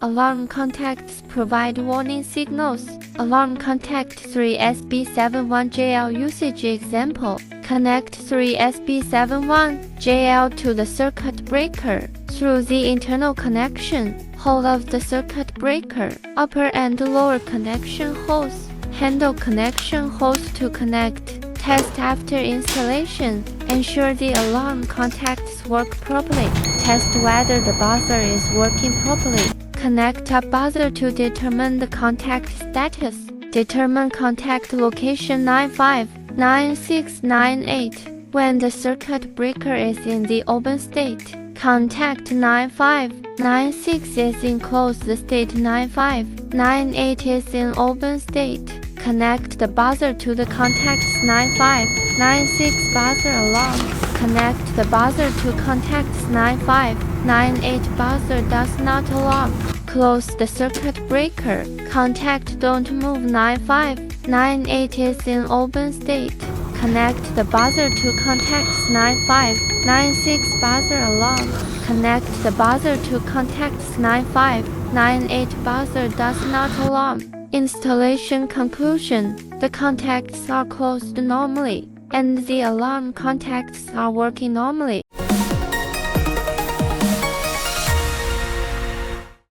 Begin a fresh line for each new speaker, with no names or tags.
Alarm contacts provide warning signals. Alarm contact 3SB71JL usage example. Connect 3SB71JL to the circuit breaker. Through the internal connection hole of the circuit breaker, upper and lower connection holes. Handle connection holes to connect. Test after installation. Ensure the alarm contacts work properly. Test whether the buzzer is working properly. Connect a buzzer to determine the contact status. Determine contact location 959698. When the circuit breaker is in the open state, contact 9596 is in closed state, 9598 is in open state. Connect the buzzer to the contacts 9596 buzzer alarm. Connect the buzzer to contacts 9598 buzzer does not alarm. Close the circuit breaker. Contact don't move 9598 is in open state. Connect the buzzer to contacts 9596 buzzer alarm. Connect the buzzer to contacts 9598 buzzer does not alarm. Installation conclusion. The contacts are closed normally, and the alarm contacts are working normally.